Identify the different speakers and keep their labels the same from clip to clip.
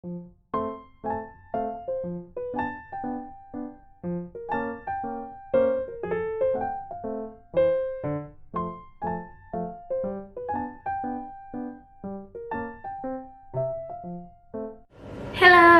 Speaker 1: Halo,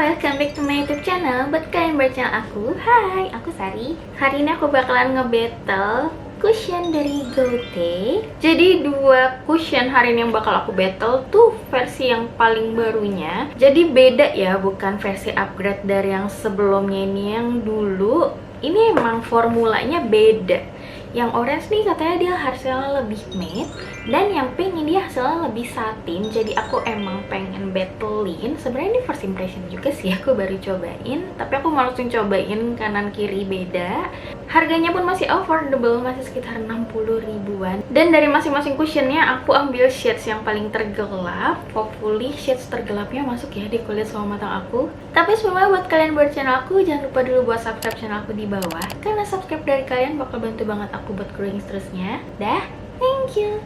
Speaker 1: welcome back to my YouTube channel. Buat kalian baru channel aku, hai, aku Sari. Hari ini aku bakalan nge-battle cushion dari GoTe. Jadi dua cushion hari ini yang bakal aku battle tuh versi yang paling barunya. Jadi beda ya, bukan versi upgrade dari yang sebelumnya ini yang dulu. Ini emang formulanya beda. Yang orange nih katanya dia hasilnya lebih matte, dan yang pink ini dia hasilnya lebih satin. Jadi aku emang pengen battlein. Sebenarnya ini first impression juga sih, aku baru cobain, tapi aku mau langsung cobain kanan kiri beda. Harganya pun masih affordable, masih sekitar 60 ribuan. Dan dari masing-masing cushionnya aku ambil shades yang paling tergelap. Hopefully shades tergelapnya masuk ya di kulit sama mata aku. Tapi sebelumnya buat kalian buat channel aku, jangan lupa dulu buat subscribe channel aku di bawah, karena subscribe dari kalian bakal bantu banget aku buat growing terusnya. Dah, thank you.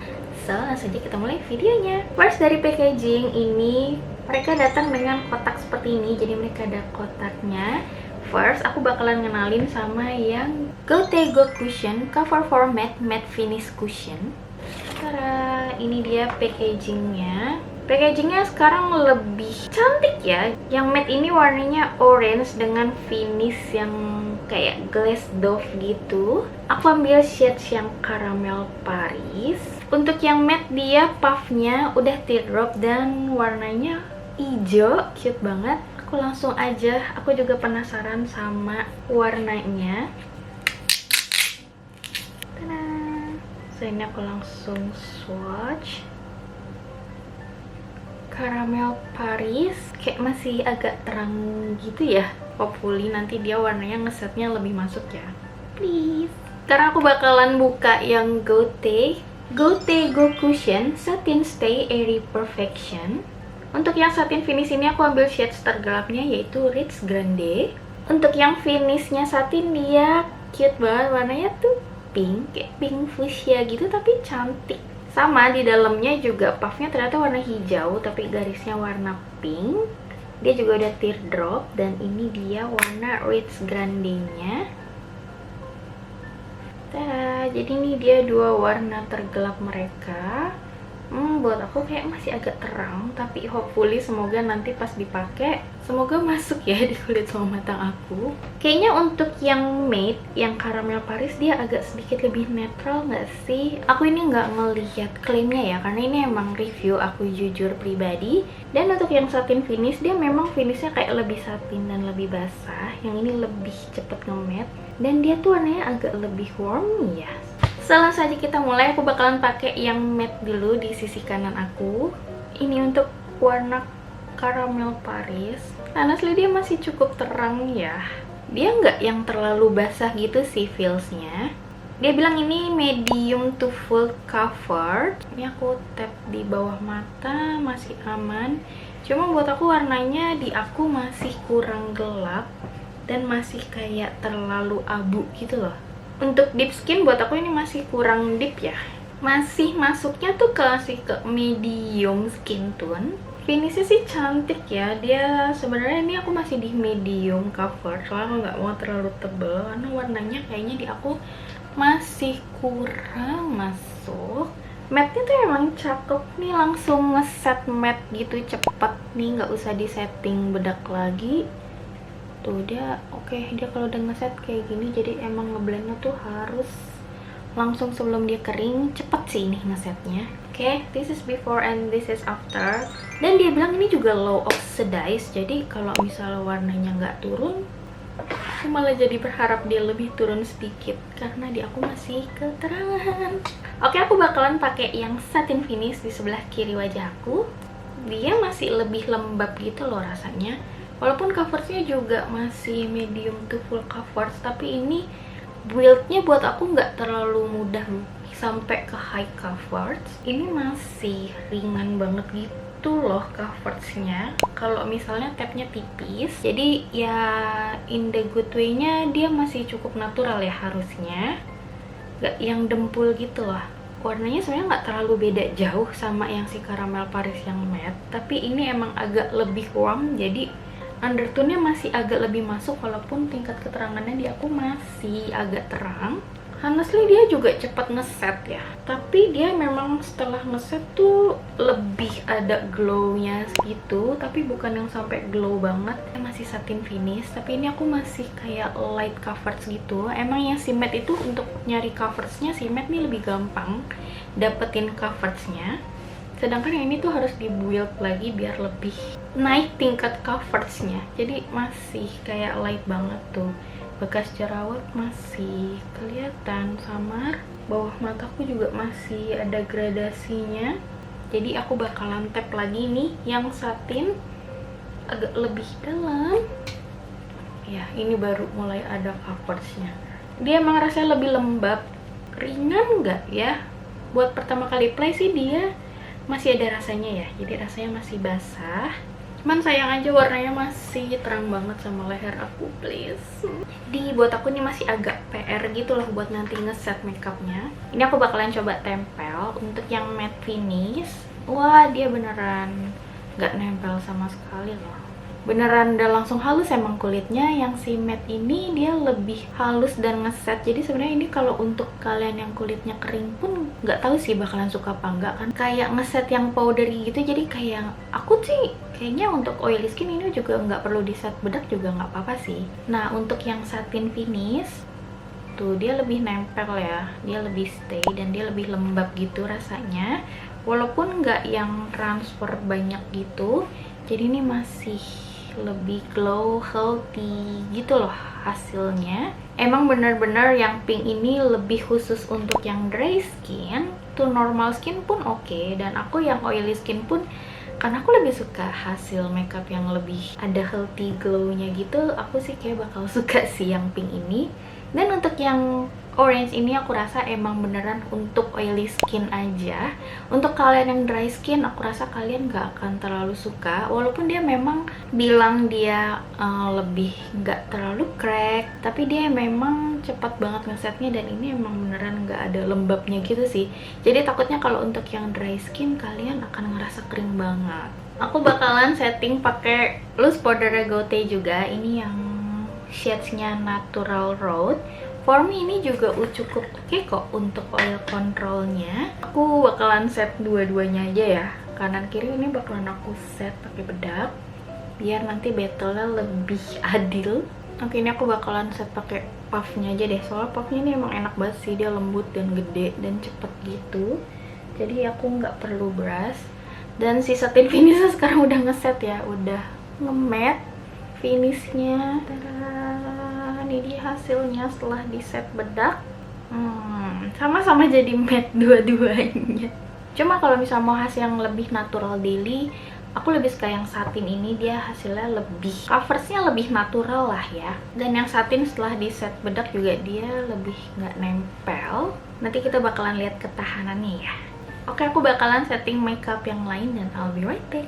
Speaker 1: So, langsung aja kita mulai videonya. First dari packaging ini, mereka datang dengan kotak seperti ini. Jadi mereka ada kotaknya. First, aku bakalan ngenalin sama yang GoTe Go Cushion Cover for Matte Finish Cushion. Tara, ini dia packagingnya. Packagingnya sekarang lebih cantik ya. Yang matte ini warnanya orange dengan finish yang kayak glass dove gitu. Aku ambil shades yang caramel Paris. Untuk yang matte dia puffnya udah teardrop dan warnanya hijau, cute banget. Aku langsung aja, aku juga penasaran sama warnanya. Tada! So ini aku langsung swatch. Caramel Paris kayak masih agak terang gitu ya. Hopefully nanti dia warnanya ngesetnya lebih masuk ya. Please. Sekarang aku bakalan buka yang GoTe Go Cushion Satin Stay Airy Perfection. Untuk yang satin finish ini aku ambil shades tergelapnya, yaitu Rich Grande. Untuk yang finishnya satin dia cute banget, warnanya tuh pink, kayak pink fuchsia gitu tapi cantik. Sama di dalamnya juga puffnya ternyata warna hijau tapi garisnya warna pink. Dia juga udah teardrop dan ini dia warna Rich Grande-nya. Jadi ini dia dua warna tergelap mereka. Buat aku kayak masih agak terang, tapi hopefully semoga nanti pas dipakai semoga masuk ya di kulit sama mata aku. Kayaknya untuk yang matte, yang caramel Paris dia agak sedikit lebih netral nggak sih? Aku ini nggak ngelihat klaimnya ya, karena ini emang review aku jujur pribadi. Dan untuk yang satin finish dia memang finishnya kayak lebih satin dan lebih basah. Yang ini lebih cepet nge-matte dan dia tuh warnanya agak lebih warm ya. Langsung aja kita mulai. Aku bakalan pakai yang matte dulu di sisi kanan aku. Ini untuk warna caramel Paris. Honestly dia masih cukup terang ya. Dia nggak yang terlalu basah gitu sih feelsnya. Dia bilang ini medium to full covered. Ini aku tap di bawah mata, masih aman. Cuma buat aku warnanya di aku masih kurang gelap dan masih kayak terlalu abu gitu loh. Untuk deep skin buat aku ini masih kurang deep ya. Masih masuknya tuh ke medium skin tone. Finishnya sih cantik ya. Dia sebenarnya ini aku masih di medium cover, soalnya aku nggak mau terlalu tebel karena warnanya kayaknya di aku masih kurang masuk. Matte-nya tuh emang cakep nih, langsung ngeset matte gitu cepet nih, nggak usah di setting bedak lagi. Tuh dia oke, dia kalau udah ngeset kayak gini, jadi emang ngeblendnya tuh harus langsung sebelum dia kering. Cepet sih ini ngesetnya. Oke, this is before and this is after. Dan dia bilang ini juga low oxidize, jadi kalau misalnya warnanya nggak turun, aku malah jadi berharap dia lebih turun sedikit karena di aku masih keterangan. Oke, aku bakalan pakai yang satin finish di sebelah kiri wajah aku. Dia masih lebih lembab gitu loh rasanya. Walaupun coveragenya juga masih medium to full coverage, tapi ini build-nya buat aku nggak terlalu mudah sampai ke high coverage. Ini masih ringan banget gitu loh coveragenya. Kalau misalnya tapnya tipis, jadi ya in the good way-nya dia masih cukup natural ya harusnya. Nggak yang dempul gitu loh. warnanya sebenarnya nggak terlalu beda jauh sama yang si Caramel Paris yang matte, tapi ini emang agak lebih warm, jadi undertone-nya masih agak lebih masuk walaupun tingkat keterangannya di aku masih agak terang. Honestly dia juga cepat ngeset ya, tapi dia memang setelah ngeset tuh lebih ada glow-nya gitu, tapi bukan yang sampai glow banget. Masih satin finish, tapi ini aku masih kayak light coverage gitu. Emang yang si matte itu untuk nyari coveragenya, si matte nih lebih gampang dapetin coveragenya, sedangkan yang ini tuh harus di build lagi biar lebih naik tingkat coveragenya. Jadi masih kayak light banget tuh. Bekas jerawat masih kelihatan samar, bawah mataku juga masih ada gradasinya. Jadi aku bakalan tap lagi nih yang satin agak lebih dalam. Ya, ini baru mulai ada coveragenya. Dia emang rasanya lebih lembab, ringan nggak ya? Buat pertama kali play sih dia masih ada rasanya ya, jadi rasanya masih basah. Cuman sayang aja warnanya masih terang banget sama leher aku, please. Jadi buat aku ini masih agak PR gitu loh buat nanti ngeset makeupnya. Ini aku bakalan coba tempel. Untuk yang matte finish, wah dia beneran nggak nempel sama sekali loh. Beneran udah langsung halus emang kulitnya. Yang si matte ini dia lebih halus dan ngeset. Jadi sebenarnya ini kalau untuk kalian yang kulitnya kering pun nggak tahu sih bakalan suka apa enggak, kan kayak ngeset yang powdery gitu. Jadi kayak aku sih kayaknya untuk oily skin ini juga nggak perlu di set bedak juga nggak apa-apa sih. Nah untuk yang satin finish tuh dia lebih nempel ya, dia lebih stay dan dia lebih lembab gitu rasanya, walaupun nggak yang transfer banyak gitu. Jadi ini masih lebih glow, healthy gitu loh hasilnya. Emang bener-bener yang pink ini lebih khusus untuk yang dry skin. Tuh normal skin pun oke, dan aku yang oily skin pun, karena aku lebih suka hasil makeup yang lebih ada healthy glow-nya gitu, aku sih kayak bakal suka sih yang pink ini. Dan untuk yang orange ini aku rasa emang beneran untuk oily skin aja. Untuk kalian yang dry skin, aku rasa kalian gak akan terlalu suka. Walaupun dia memang bilang dia lebih gak terlalu crack, tapi dia memang cepat banget ngesetnya, dan ini emang beneran gak ada lembabnya gitu sih. Jadi takutnya kalau untuk yang dry skin kalian akan ngerasa kering banget. Aku bakalan setting pakai loose powder Gote juga. Ini yang shades-nya Natural Road. For me ini juga cukup oke kok untuk oil controlnya. Aku bakalan set dua-duanya aja ya, kanan kiri ini bakalan aku set pakai bedak biar nanti battle-nya lebih adil. Oke, ini aku bakalan set pakai puffnya aja deh, soalnya puffnya ini emang enak banget sih, dia lembut dan gede dan cepet gitu. Jadi aku nggak perlu brush. Dan si satin finishnya sekarang udah ngeset ya, udah nge-matte finishnya. Ini dia hasilnya setelah di set bedak. Sama-sama jadi matte dua-duanya. Cuma kalau misalnya mau hasil yang lebih natural daily, aku lebih suka yang satin ini. Dia hasilnya lebih, coveragenya lebih natural lah ya. Dan yang satin setelah di set bedak juga dia lebih nggak nempel. Nanti kita bakalan lihat ketahanannya ya. Oke, aku bakalan setting makeup yang lain dan I'll be right back.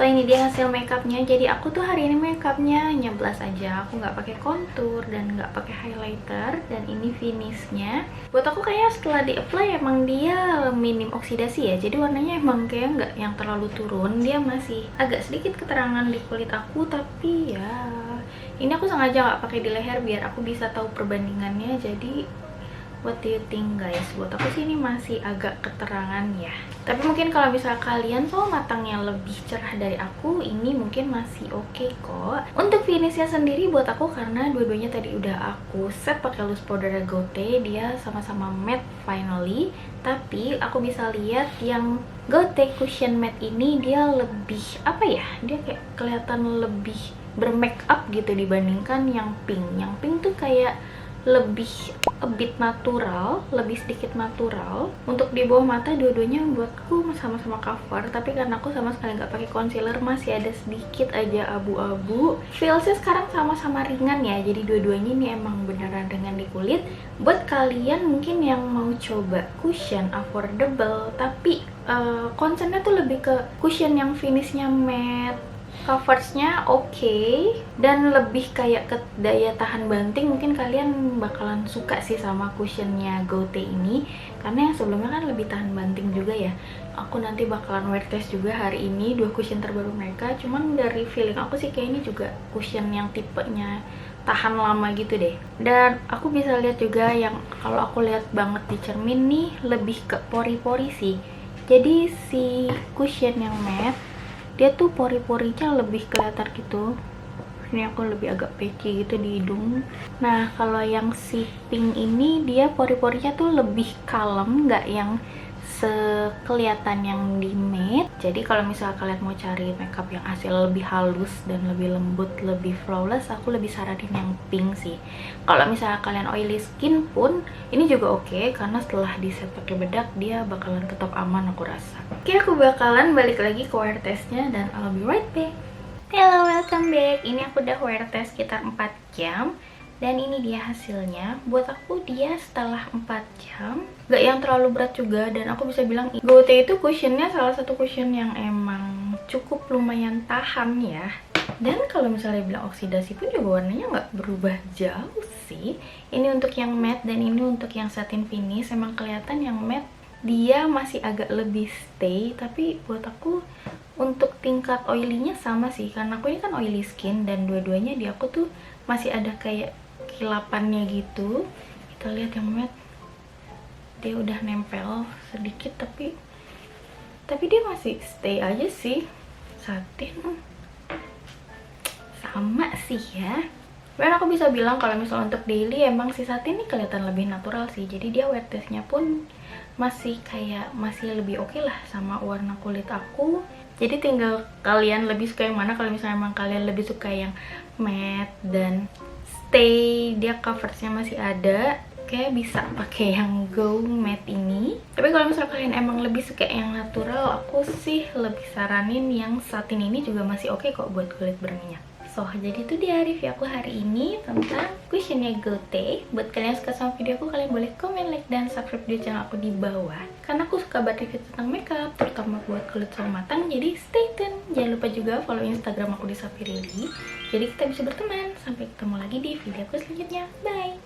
Speaker 1: Ini dia hasil makeupnya. Jadi aku tuh hari ini makeupnya hanya blush aja, aku nggak pakai contour dan nggak pakai highlighter. Dan ini finishnya. Buat aku kayaknya setelah di apply emang dia minim oksidasi ya, jadi warnanya emang kayak nggak yang terlalu turun. Dia masih agak sedikit keterangan di kulit aku, tapi ya ini aku sengaja nggak pakai di leher biar aku bisa tahu perbandingannya. Jadi what do you think guys? Buat aku sih ini masih agak keterangan ya. Tapi mungkin kalau misalnya kalian tuh matangnya lebih cerah dari aku, ini mungkin masih oke kok. Untuk finishnya sendiri buat aku, karena dua-duanya tadi udah aku set pakai loose powder Gote, dia sama-sama matte finally. Tapi aku bisa lihat yang Gote Cushion Matte ini dia lebih apa ya? Dia kayak kelihatan lebih bermake up gitu dibandingkan yang pink. Yang pink tuh kayak lebih a bit natural, lebih sedikit natural. Untuk di bawah mata dua-duanya buatku sama-sama cover, tapi karena aku sama sekali nggak pakai concealer, masih ada sedikit aja abu-abu. Feelsnya sekarang sama-sama ringan ya, jadi dua-duanya ini emang beneran ringan di kulit. Buat kalian mungkin yang mau coba cushion affordable tapi concernnya tuh lebih ke cushion yang finishnya matte, coversnya oke, dan lebih kayak ke daya tahan banting. Mungkin kalian bakalan suka sih sama cushionnya Gote ini, karena yang sebelumnya kan lebih tahan banting juga ya. Aku nanti bakalan wear test juga hari ini 2 cushion terbaru mereka. Cuman dari feeling aku sih kayak ini juga cushion yang tipenya tahan lama gitu deh. Dan aku bisa lihat juga yang kalau aku lihat banget di cermin nih, lebih ke pori-pori sih. Jadi si cushion yang matte dia tuh pori-porinya lebih kelihatan gitu. Ini aku lebih agak peci gitu di hidung. Nah kalau yang si pink ini dia pori-porinya tuh lebih kalem, nggak yang sekelihatan yang di matte. Jadi kalau misalnya kalian mau cari makeup yang hasil lebih halus dan lebih lembut, lebih flawless, aku lebih saranin yang pink sih. Kalau misalnya kalian oily skin pun ini juga oke, karena setelah di set pakai bedak dia bakalan tetap aman aku rasa. Oke, aku bakalan balik lagi ke wear testnya dan I'll be right back. Hello, welcome back. Ini aku udah wear test sekitar 4 jam. Dan ini dia hasilnya. Buat aku dia setelah 4 jam gak yang terlalu berat juga. Dan aku bisa bilang Gote itu cushionnya salah satu cushion yang emang cukup lumayan tahan ya. Dan kalau misalnya bilang oksidasi pun juga warnanya nggak berubah jauh sih. Ini untuk yang matte dan ini untuk yang satin finish. Emang kelihatan yang matte dia masih agak lebih stay. Tapi buat aku untuk tingkat oily-nya sama sih. Karena aku ini kan oily skin dan dua-duanya di aku tuh masih ada kayak kilapannya gitu. Kita lihat yang matte dia udah nempel sedikit, tapi dia masih stay aja sih. Satin sama sih ya. Dan aku bisa bilang kalau misalnya untuk daily emang si satin ini kelihatan lebih natural sih. Jadi dia wear testnya pun masih lebih oke lah sama warna kulit aku. Jadi tinggal kalian lebih suka yang mana. Kalau misalnya emang kalian lebih suka yang matte dan stay, dia coversnya masih ada, kayak bisa pakai yang Go Matte ini. Tapi kalau misalnya kalian emang lebih suka yang natural, aku sih lebih saranin yang satin ini juga masih oke kok buat kulit berminyak. So, jadi itu dia review aku hari ini tentang cushionnya Gote. Buat kalian yang suka sama video aku, kalian boleh komen, like, dan subscribe di channel aku di bawah. Karena aku suka banget review tentang makeup, terutama buat kulit selalu matang. Jadi stay tune. Jangan lupa juga follow Instagram aku di Sapirili. Jadi kita bisa berteman. Sampai ketemu lagi di video aku selanjutnya. Bye!